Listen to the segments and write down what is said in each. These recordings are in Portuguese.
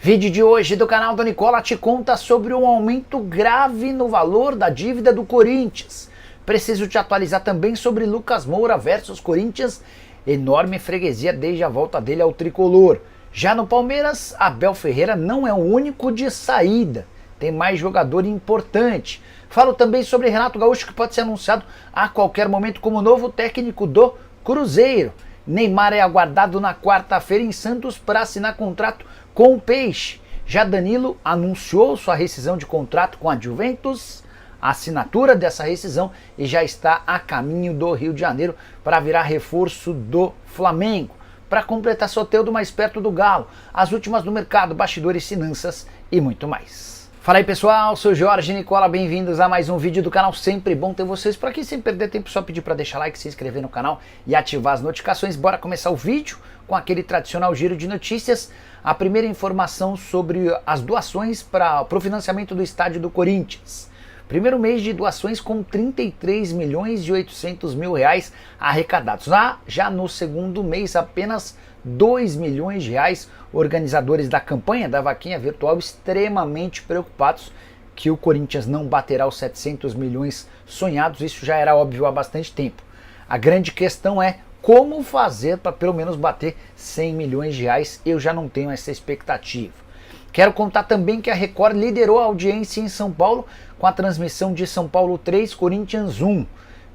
Vídeo de hoje do canal da Nicola te conta sobre um aumento grave no valor da dívida do Corinthians. Preciso te atualizar também sobre Lucas Moura versus Corinthians, enorme freguesia desde a volta dele ao tricolor. Já no Palmeiras, Abel Ferreira não é o único de saída, tem mais jogador importante. Falo também sobre Renato Gaúcho, que pode ser anunciado a qualquer momento como novo técnico do Cruzeiro. Neymar é aguardado na quarta-feira em Santos para assinar contrato com o Peixe. Já Danilo anunciou sua rescisão de contrato com a Juventus, a assinatura dessa rescisão, e já está a caminho do Rio de Janeiro para virar reforço do Flamengo. Para completar, Soteldo mais perto do Galo, as últimas do mercado, bastidores, finanças e muito mais. Fala aí pessoal, sou Jorge Nicola, bem-vindos a mais um vídeo do canal, sempre bom ter vocês por aqui, sem perder tempo, só pedir para deixar like, se inscrever no canal e ativar as notificações. Bora começar o vídeo com aquele tradicional giro de notícias. A primeira informação sobre as doações para o financiamento do estádio do Corinthians. Primeiro mês de doações com 33 milhões e 800 mil reais arrecadados. Já no segundo mês, apenas 2 milhões de reais. Organizadores da campanha da vaquinha virtual extremamente preocupados que o Corinthians não baterá os 700 milhões sonhados. Isso já era óbvio há bastante tempo. A grande questão é como fazer para pelo menos bater 100 milhões de reais. Eu já não tenho essa expectativa. Quero contar também que a Record liderou a audiência em São Paulo com a transmissão de São Paulo 3, Corinthians 1.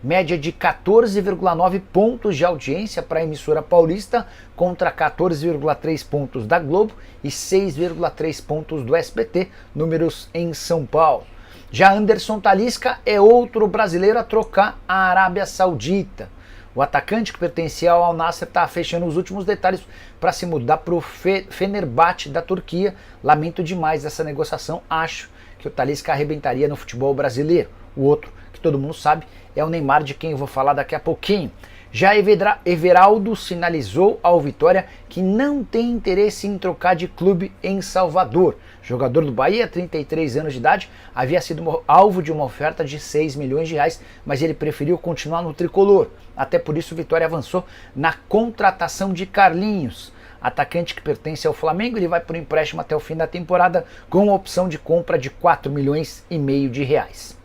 Média de 14,9 pontos de audiência para a emissora paulista contra 14,3 pontos da Globo e 6,3 pontos do SBT, números em São Paulo. Já Anderson Talisca é outro brasileiro a trocar a Arábia Saudita. O atacante que pertencia ao Al Nassr está fechando os últimos detalhes para se mudar para o Fenerbahçe da Turquia. Lamento demais essa negociação, acho que o Talisca arrebentaria no futebol brasileiro. O outro, que todo mundo sabe, é o Neymar, de quem eu vou falar daqui a pouquinho. Já Everaldo sinalizou ao Vitória que não tem interesse em trocar de clube em Salvador. Jogador do Bahia, 33 anos de idade, havia sido alvo de uma oferta de 6 milhões de reais, mas ele preferiu continuar no tricolor. Até por isso o Vitória avançou na contratação de Carlinhos. Atacante que pertence ao Flamengo, ele vai por empréstimo até o fim da temporada com uma opção de compra de 4 milhões e meio de reais.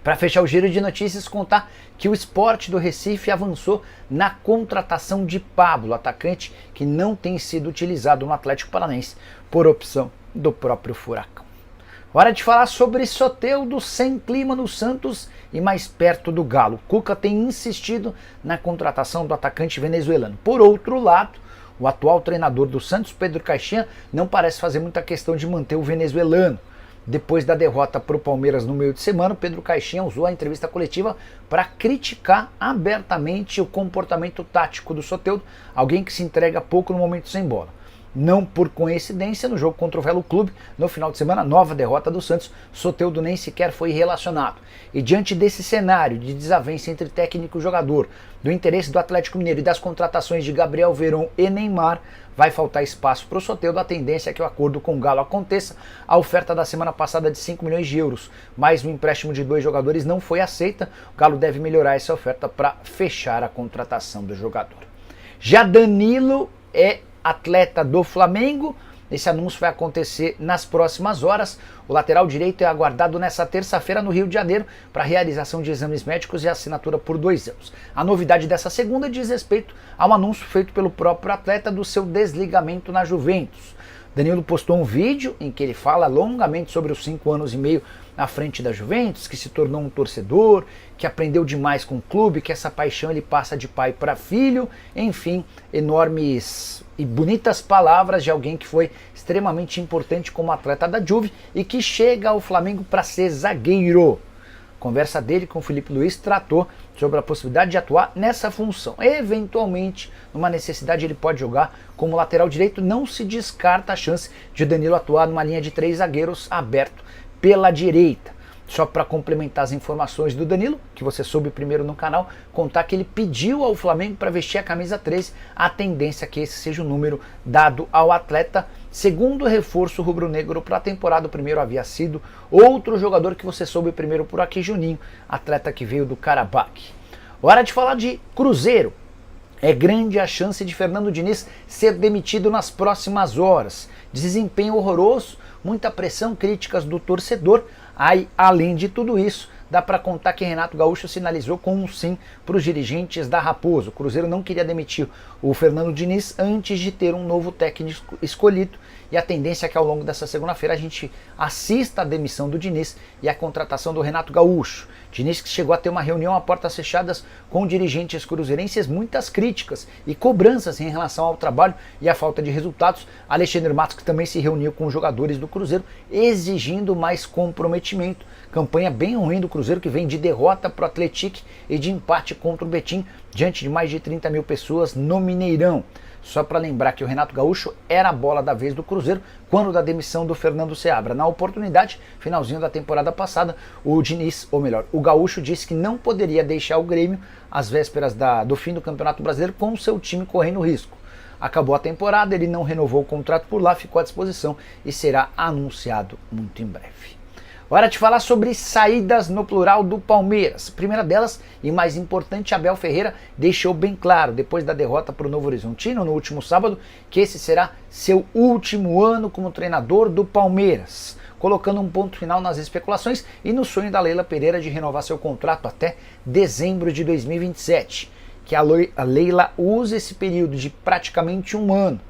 Para fechar o giro de notícias, contar que o Sport do Recife avançou na contratação de Pablo, atacante que não tem sido utilizado no Atlético Paranaense por opção do próprio Furacão. Hora de falar sobre Soteldo, sem clima no Santos e mais perto do Galo. Cuca tem insistido na contratação do atacante venezuelano. Por outro lado, o atual treinador do Santos, Pedro Caixinha, não parece fazer muita questão de manter o venezuelano. Depois da derrota para o Palmeiras no meio de semana, Pedro Caixinha usou a entrevista coletiva para criticar abertamente o comportamento tático do Soteldo, alguém que se entrega pouco no momento sem bola. Não por coincidência, no jogo contra o Velo Clube, no final de semana, nova derrota do Santos, Soteldo nem sequer foi relacionado. E diante desse cenário de desavença entre técnico e jogador, do interesse do Atlético Mineiro e das contratações de Gabriel Veron e Neymar, vai faltar espaço para o Soteldo. A tendência é que o acordo com o Galo aconteça. A oferta da semana passada de 5 milhões de euros, mais um empréstimo de 2 jogadores, não foi aceita. O Galo deve melhorar essa oferta para fechar a contratação do jogador. Já Danilo é atleta do Flamengo. Esse anúncio vai acontecer nas próximas horas. O lateral direito é aguardado nessa terça-feira no Rio de Janeiro para realização de exames médicos e assinatura por 2 anos. A novidade dessa segunda diz respeito ao anúncio feito pelo próprio atleta do seu desligamento na Juventus. Danilo postou um vídeo em que ele fala longamente sobre os 5 anos e meio à frente da Juventus, que se tornou um torcedor, que aprendeu demais com o clube, que essa paixão ele passa de pai para filho, enfim, enormes e bonitas palavras de alguém que foi extremamente importante como atleta da Juve e que chega ao Flamengo para ser zagueiro. Conversa dele com o Felipe Luiz tratou sobre a possibilidade de atuar nessa função. Eventualmente, numa necessidade, ele pode jogar como lateral direito. Não se descarta a chance de Danilo atuar numa linha de 3 zagueiros aberto pela direita. Só para complementar as informações do Danilo, que você soube primeiro no canal, contar que ele pediu ao Flamengo para vestir a camisa 13, a tendência é que esse seja o número dado ao atleta. Segundo reforço rubro-negro para a temporada, o primeiro havia sido outro jogador que você soube primeiro por aqui, Juninho, atleta que veio do Karabakh. Hora de falar de Cruzeiro. É grande a chance de Fernando Diniz ser demitido nas próximas horas. Desempenho horroroso, muita pressão, críticas do torcedor. Aí, além de tudo isso, dá para contar que Renato Gaúcho sinalizou com um sim para os dirigentes da Raposo. O Cruzeiro não queria demitir o Fernando Diniz antes de ter um novo técnico escolhido, e a tendência é que ao longo dessa segunda-feira a gente assista a demissão do Diniz e a contratação do Renato Gaúcho. Diniz que chegou a ter uma reunião a portas fechadas com dirigentes cruzeirenses, muitas críticas e cobranças em relação ao trabalho e à falta de resultados. Alexandre Matos, que também se reuniu com os jogadores do Cruzeiro, exigindo mais comprometimento. Campanha bem ruim do Cruzeiro, que vem de derrota para o Atlético e de empate contra o Betim, diante de mais de 30 mil pessoas no Mineirão. Só para lembrar que o Renato Gaúcho era a bola da vez do Cruzeiro quando da demissão do Fernando Seabra. Na oportunidade, finalzinho da temporada passada, o Diniz, ou melhor, o Gaúcho disse que não poderia deixar o Grêmio às vésperas do fim do Campeonato Brasileiro com o seu time correndo risco. Acabou a temporada, ele não renovou o contrato por lá, ficou à disposição e será anunciado muito em breve. Hora de falar sobre saídas no plural do Palmeiras. A primeira delas, e mais importante, Abel Ferreira deixou bem claro, depois da derrota para o Novo Horizontino no último sábado, que esse será seu último ano como treinador do Palmeiras, colocando um ponto final nas especulações e no sonho da Leila Pereira de renovar seu contrato até dezembro de 2027. Que a Leila use esse período de praticamente um ano,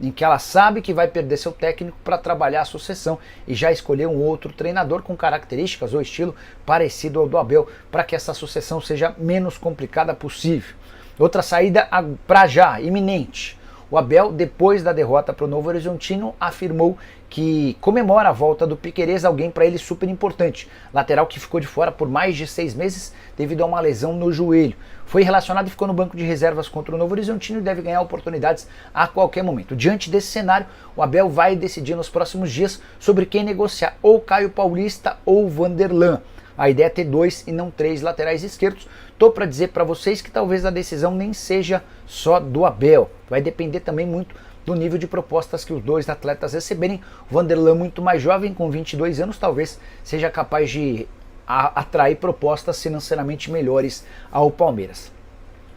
em que ela sabe que vai perder seu técnico para trabalhar a sucessão e já escolher um outro treinador com características ou estilo parecido ao do Abel, para que essa sucessão seja menos complicada possível. Outra saída para já, iminente. O Abel, depois da derrota para o Novo Horizontino, afirmou que comemora a volta do Piquerez, alguém para ele super importante. Lateral que ficou de fora por mais de 6 meses devido a uma lesão no joelho. Foi relacionado e ficou no banco de reservas contra o Novo Horizontino e deve ganhar oportunidades a qualquer momento. Diante desse cenário, o Abel vai decidir nos próximos dias sobre quem negociar, ou Caio Paulista ou Vanderlan. A ideia é ter 2 e não 3 laterais esquerdos. Tô para dizer para vocês que talvez a decisão nem seja só do Abel. Vai depender também muito do nível de propostas que os dois atletas receberem. O Vanderlan, muito mais jovem, com 22 anos, talvez seja capaz de atrair propostas financeiramente melhores ao Palmeiras.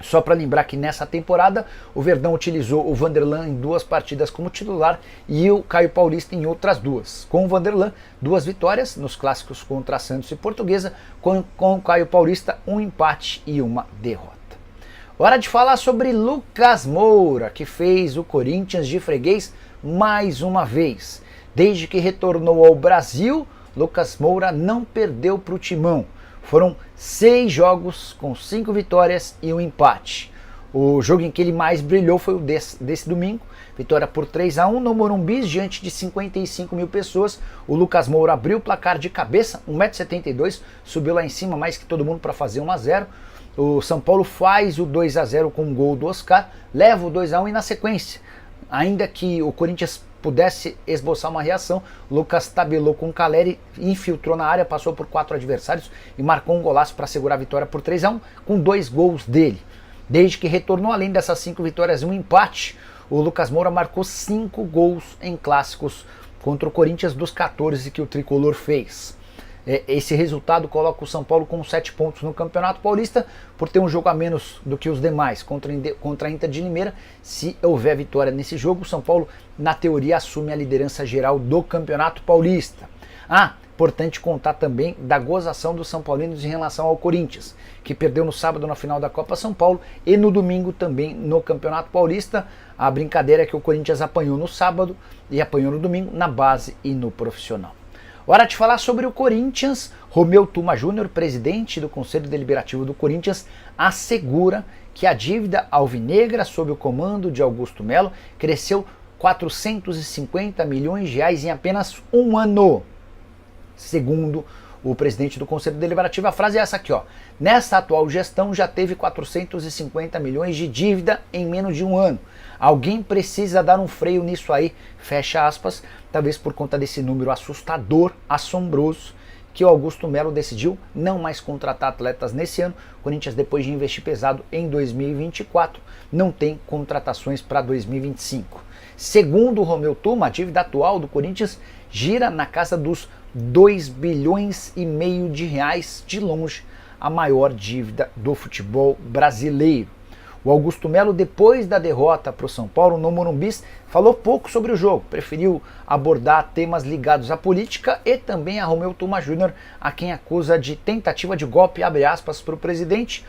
Só para lembrar que nessa temporada o Verdão utilizou o Vanderlan em 2 partidas como titular e o Caio Paulista em outras 2. Com o Vanderlan, 2 vitórias nos clássicos contra Santos e Portuguesa, com o Caio Paulista 1 empate e 1 derrota. Hora de falar sobre Lucas Moura, que fez o Corinthians de freguês mais uma vez. Desde que retornou ao Brasil, Lucas Moura não perdeu para o Timão. Foram 6 jogos com 5 vitórias e 1 empate. O jogo em que ele mais brilhou foi o desse domingo. Vitória por 3-1 no Morumbi, diante de 55 mil pessoas. O Lucas Moura abriu o placar de cabeça, 1,72 m, subiu lá em cima mais que todo mundo para fazer 1-0. O São Paulo faz o 2-0 com um gol do Oscar, leva o 2-1 e na sequência, ainda que o Corinthians pudesse esboçar uma reação, Lucas tabelou com o Caleri, infiltrou na área, passou por 4 adversários e marcou um golaço para segurar a vitória por 3-1 com 2 gols dele. Desde que retornou, além dessas 5 vitórias e 1 empate, o Lucas Moura marcou 5 gols em clássicos contra o Corinthians dos 14 que o tricolor fez. Esse resultado coloca o São Paulo com 7 pontos no Campeonato Paulista, por ter um jogo a menos do que os demais contra a Inter de Limeira. Se houver vitória nesse jogo, o São Paulo, na teoria, assume a liderança geral do Campeonato Paulista. Importante contar também da gozação dos São Paulinos em relação ao Corinthians, que perdeu no sábado na final da Copa São Paulo e no domingo também no Campeonato Paulista. A brincadeira é que o Corinthians apanhou no sábado e apanhou no domingo na base e no profissional. Hora de falar sobre o Corinthians. Romeu Tuma Júnior, presidente do Conselho Deliberativo do Corinthians, assegura que a dívida alvinegra sob o comando de Augusto Melo cresceu 450 milhões de reais em apenas um ano. Segundo o presidente do Conselho Deliberativo, a frase é essa aqui, ó: nessa atual gestão já teve 450 milhões de dívida em menos de um ano. Alguém precisa dar um freio nisso aí, fecha aspas, talvez por conta desse número assustador, assombroso, que o Augusto Melo decidiu não mais contratar atletas nesse ano. O Corinthians, depois de investir pesado em 2024, não tem contratações para 2025. Segundo o Romeu Tuma, a dívida atual do Corinthians gira na casa dos 2,5 bilhões de reais, de longe a maior dívida do futebol brasileiro. O Augusto Melo, depois da derrota para o São Paulo no Morumbi, falou pouco sobre o jogo, preferiu abordar temas ligados à política e também a Romeu Thuma Júnior, a quem acusa de tentativa de golpe, abre aspas, para o presidente.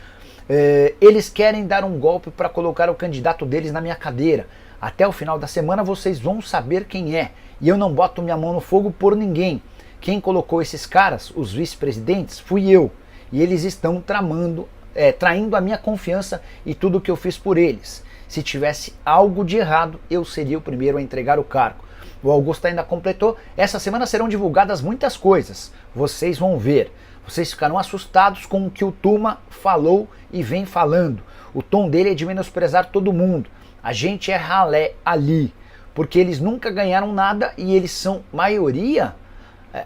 Eles querem dar um golpe para colocar o candidato deles na minha cadeira. Até o final da semana vocês vão saber quem é. E eu não boto minha mão no fogo por ninguém. Quem colocou esses caras, os vice-presidentes, fui eu. E eles estão traindo a minha confiança e tudo que eu fiz por eles. Se tivesse algo de errado, eu seria o primeiro a entregar o cargo. O Augusto ainda completou: essa semana serão divulgadas muitas coisas. Vocês vão ver. Vocês ficarão assustados com o que o Thuma falou e vem falando. O tom dele é de menosprezar todo mundo. A gente é ralé ali, porque eles nunca ganharam nada e eles são maioria.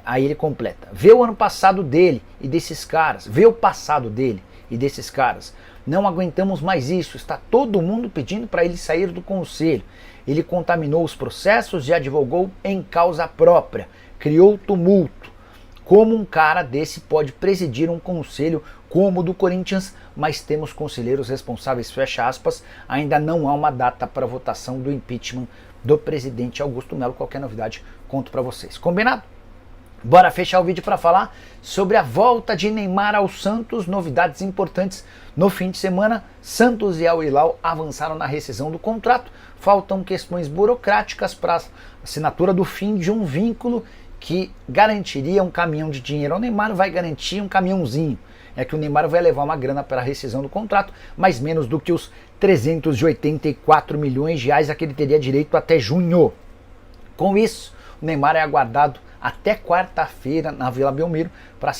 Aí ele completa: vê o ano passado dele e desses caras, vê o passado dele e desses caras. Não aguentamos mais isso, está todo mundo pedindo para ele sair do conselho. Ele contaminou os processos e advogou em causa própria, criou tumulto. Como um cara desse pode presidir um conselho como o do Corinthians, mas temos conselheiros responsáveis, fecha aspas. Ainda não há uma data para votação do impeachment do presidente Augusto Melo. Qualquer novidade, conto para vocês. Combinado? Bora fechar o vídeo para falar sobre a volta de Neymar ao Santos, novidades importantes no fim de semana. Santos e Al Hilal avançaram na rescisão do contrato, faltam questões burocráticas para a assinatura do fim de um vínculo que garantiria um caminhão de dinheiro ao Neymar, vai garantir um caminhãozinho. É que o Neymar vai levar uma grana para a rescisão do contrato, mas menos do que os 384 milhões de reais a que ele teria direito até junho. Com isso, o Neymar é aguardado até quarta-feira na Vila Belmiro para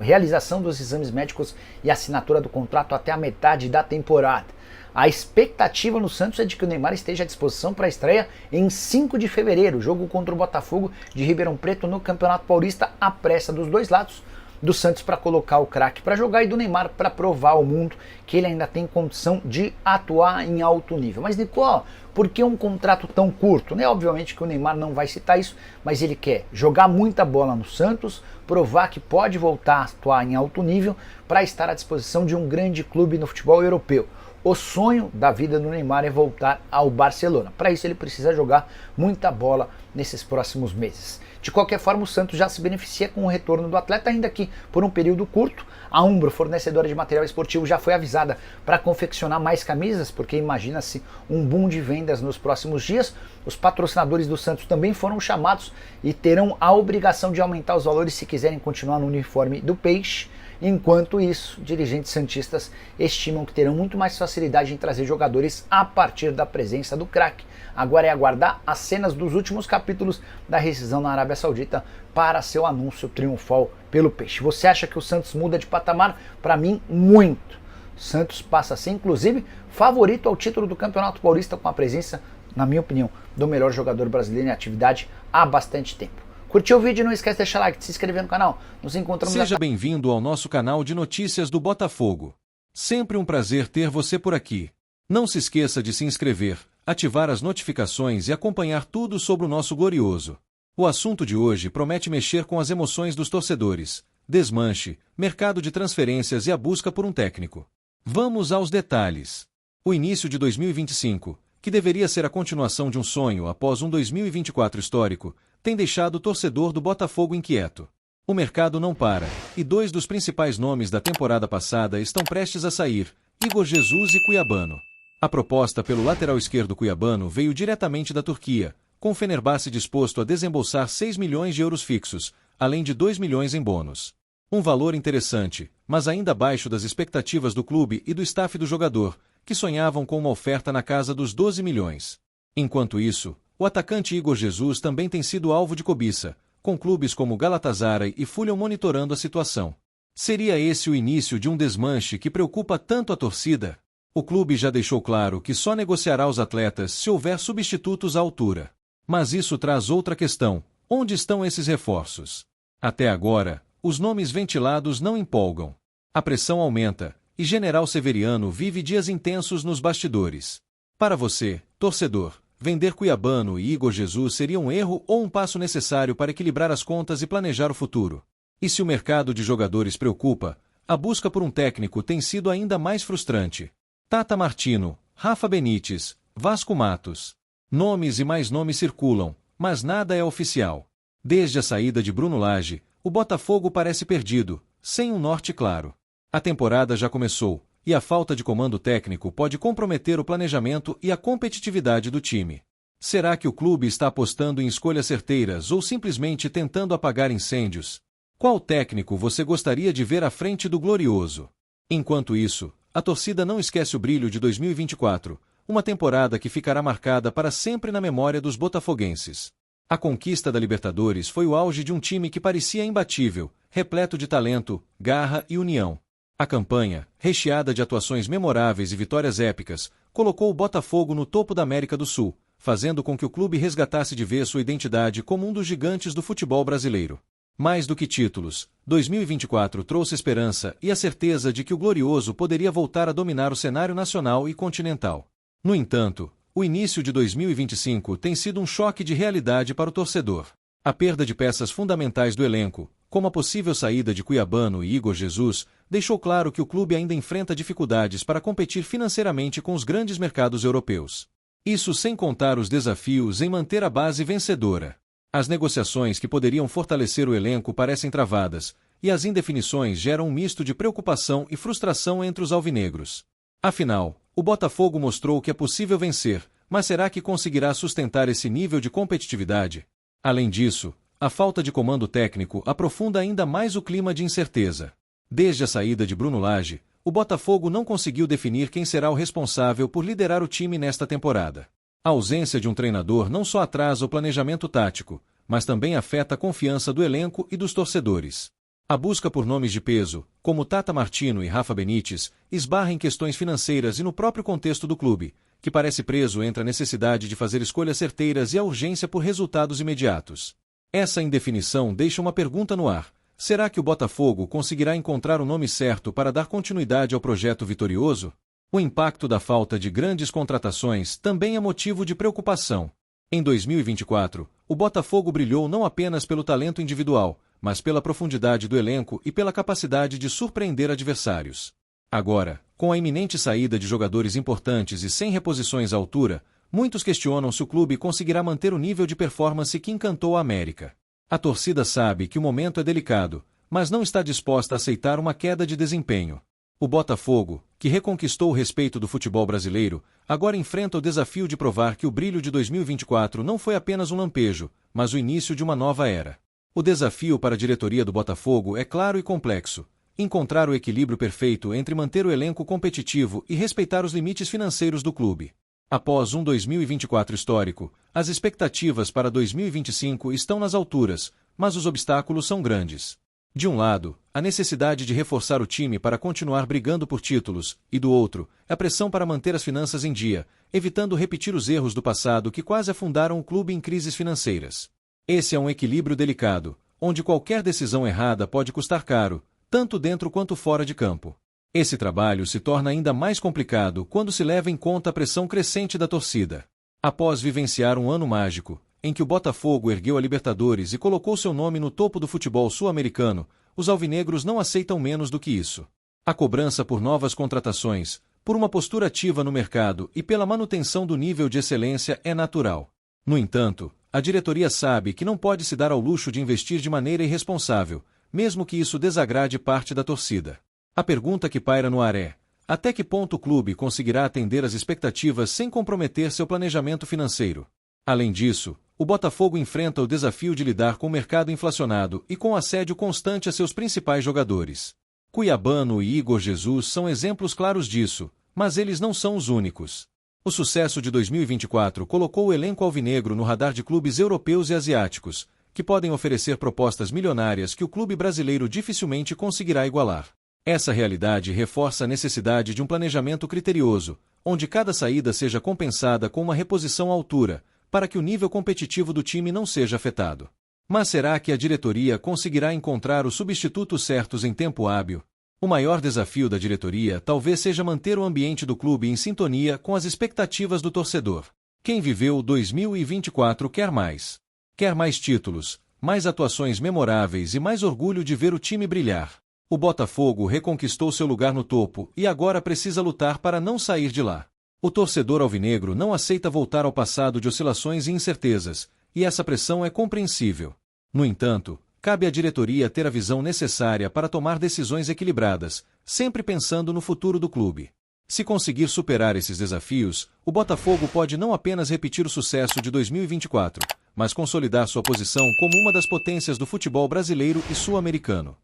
realização dos exames médicos e assinatura do contrato até a metade da temporada. A expectativa no Santos é de que o Neymar esteja à disposição para a estreia em 5 de fevereiro, jogo contra o Botafogo de Ribeirão Preto no Campeonato Paulista, à pressa dos dois lados, do Santos para colocar o craque para jogar e do Neymar para provar ao mundo que ele ainda tem condição de atuar em alto nível. Mas Nicola, por que um contrato tão curto? Obviamente que o Neymar não vai citar isso, mas ele quer jogar muita bola no Santos, provar que pode voltar a atuar em alto nível para estar à disposição de um grande clube no futebol europeu. O sonho da vida do Neymar é voltar ao Barcelona. Para isso ele precisa jogar muita bola nesses próximos meses. De qualquer forma, o Santos já se beneficia com o retorno do atleta, ainda que por um período curto. A Umbro, fornecedora de material esportivo, já foi avisada para confeccionar mais camisas, porque imagina-se um boom de vendas nos próximos dias. Os patrocinadores do Santos também foram chamados e terão a obrigação de aumentar os valores se quiserem continuar no uniforme do Peixe. Enquanto isso, dirigentes santistas estimam que terão muito mais facilidade em trazer jogadores a partir da presença do craque. Agora é aguardar as cenas dos últimos capítulos da rescisão na Arábia Saudita para seu anúncio triunfal pelo Peixe. Você acha que o Santos muda de patamar? Para mim, muito. O Santos passa a ser, inclusive, favorito ao título do Campeonato Paulista com a presença, na minha opinião, do melhor jogador brasileiro em atividade há bastante tempo. Curtiu o vídeo? Não esquece de deixar like, de se inscrever no canal. Nos encontramos. Seja bem-vindo ao nosso canal de notícias do Botafogo. Sempre um prazer ter você por aqui. Não se esqueça de se inscrever, ativar as notificações e acompanhar tudo sobre o nosso glorioso. O assunto de hoje promete mexer com as emoções dos torcedores, desmanche, mercado de transferências e a busca por um técnico. Vamos aos detalhes. O início de 2025, que deveria ser a continuação de um sonho após um 2024 histórico, tem deixado o torcedor do Botafogo inquieto. O mercado não para, e dois dos principais nomes da temporada passada estão prestes a sair, Igor Jesus e Cuiabano. A proposta pelo lateral esquerdo cuiabano veio diretamente da Turquia, com o Fenerbahçe disposto a desembolsar 6 milhões de euros fixos, além de 2 milhões em bônus. Um valor interessante, mas ainda abaixo das expectativas do clube e do staff do jogador, que sonhavam com uma oferta na casa dos 12 milhões. Enquanto isso, o atacante Igor Jesus também tem sido alvo de cobiça, com clubes como Galatasaray e Fulham monitorando a situação. Seria esse o início de um desmanche que preocupa tanto a torcida? O clube já deixou claro que só negociará os atletas se houver substitutos à altura. Mas isso traz outra questão: onde estão esses reforços? Até agora, os nomes ventilados não empolgam. A pressão aumenta, e General Severiano vive dias intensos nos bastidores. Para você, torcedor, vender Cuiabano e Igor Jesus seria um erro ou um passo necessário para equilibrar as contas e planejar o futuro? E se o mercado de jogadores preocupa, a busca por um técnico tem sido ainda mais frustrante. Tata Martino, Rafa Benítez, Vasco Matos. Nomes e mais nomes circulam, mas nada é oficial. Desde a saída de Bruno Lage, o Botafogo parece perdido, sem um norte claro. A temporada já começou, e a falta de comando técnico pode comprometer o planejamento e a competitividade do time. Será que o clube está apostando em escolhas certeiras ou simplesmente tentando apagar incêndios? Qual técnico você gostaria de ver à frente do Glorioso? Enquanto isso, a torcida não esquece o brilho de 2024, uma temporada que ficará marcada para sempre na memória dos botafoguenses. A conquista da Libertadores foi o auge de um time que parecia imbatível, repleto de talento, garra e união. A campanha, recheada de atuações memoráveis e vitórias épicas, colocou o Botafogo no topo da América do Sul, fazendo com que o clube resgatasse de vez sua identidade como um dos gigantes do futebol brasileiro. Mais do que títulos, 2024 trouxe esperança e a certeza de que o Glorioso poderia voltar a dominar o cenário nacional e continental. No entanto, o início de 2025 tem sido um choque de realidade para o torcedor. A perda de peças fundamentais do elenco, como a possível saída de Cuiabano e Igor Jesus, deixou claro que o clube ainda enfrenta dificuldades para competir financeiramente com os grandes mercados europeus. Isso sem contar os desafios em manter a base vencedora. As negociações que poderiam fortalecer o elenco parecem travadas, e as indefinições geram um misto de preocupação e frustração entre os alvinegros. Afinal, o Botafogo mostrou que é possível vencer, mas será que conseguirá sustentar esse nível de competitividade? Além disso, a falta de comando técnico aprofunda ainda mais o clima de incerteza. Desde a saída de Bruno Lage, o Botafogo não conseguiu definir quem será o responsável por liderar o time nesta temporada. A ausência de um treinador não só atrasa o planejamento tático, mas também afeta a confiança do elenco e dos torcedores. A busca por nomes de peso, como Tata Martino e Rafa Benítez, esbarra em questões financeiras e no próprio contexto do clube, que parece preso entre a necessidade de fazer escolhas certeiras e a urgência por resultados imediatos. Essa indefinição deixa uma pergunta no ar: será que o Botafogo conseguirá encontrar o nome certo para dar continuidade ao projeto vitorioso? O impacto da falta de grandes contratações também é motivo de preocupação. Em 2024, o Botafogo brilhou não apenas pelo talento individual, mas pela profundidade do elenco e pela capacidade de surpreender adversários. Agora, com a iminente saída de jogadores importantes e sem reposições à altura, muitos questionam se o clube conseguirá manter o nível de performance que encantou a América. A torcida sabe que o momento é delicado, mas não está disposta a aceitar uma queda de desempenho. O Botafogo, que reconquistou o respeito do futebol brasileiro, agora enfrenta o desafio de provar que o brilho de 2024 não foi apenas um lampejo, mas o início de uma nova era. O desafio para a diretoria do Botafogo é claro e complexo: encontrar o equilíbrio perfeito entre manter o elenco competitivo e respeitar os limites financeiros do clube. Após um 2024 histórico, as expectativas para 2025 estão nas alturas, mas os obstáculos são grandes. De um lado, a necessidade de reforçar o time para continuar brigando por títulos, e do outro, a pressão para manter as finanças em dia, evitando repetir os erros do passado que quase afundaram o clube em crises financeiras. Esse é um equilíbrio delicado, onde qualquer decisão errada pode custar caro, tanto dentro quanto fora de campo. Esse trabalho se torna ainda mais complicado quando se leva em conta a pressão crescente da torcida. Após vivenciar um ano mágico, em que o Botafogo ergueu a Libertadores e colocou seu nome no topo do futebol sul-americano, os alvinegros não aceitam menos do que isso. A cobrança por novas contratações, por uma postura ativa no mercado e pela manutenção do nível de excelência é natural. No entanto, a diretoria sabe que não pode se dar ao luxo de investir de maneira irresponsável, mesmo que isso desagrade parte da torcida. A pergunta que paira no ar é: até que ponto o clube conseguirá atender às expectativas sem comprometer seu planejamento financeiro? Além disso, o Botafogo enfrenta o desafio de lidar com o mercado inflacionado e com assédio constante a seus principais jogadores. Cuiabano e Igor Jesus são exemplos claros disso, mas eles não são os únicos. O sucesso de 2024 colocou o elenco alvinegro no radar de clubes europeus e asiáticos, que podem oferecer propostas milionárias que o clube brasileiro dificilmente conseguirá igualar. Essa realidade reforça a necessidade de um planejamento criterioso, onde cada saída seja compensada com uma reposição à altura, para que o nível competitivo do time não seja afetado. Mas será que a diretoria conseguirá encontrar os substitutos certos em tempo hábil? O maior desafio da diretoria talvez seja manter o ambiente do clube em sintonia com as expectativas do torcedor. Quem viveu 2024 quer mais. Quer mais títulos, mais atuações memoráveis e mais orgulho de ver o time brilhar. O Botafogo reconquistou seu lugar no topo e agora precisa lutar para não sair de lá. O torcedor alvinegro não aceita voltar ao passado de oscilações e incertezas, e essa pressão é compreensível. No entanto, cabe à diretoria ter a visão necessária para tomar decisões equilibradas, sempre pensando no futuro do clube. Se conseguir superar esses desafios, o Botafogo pode não apenas repetir o sucesso de 2024, mas consolidar sua posição como uma das potências do futebol brasileiro e sul-americano.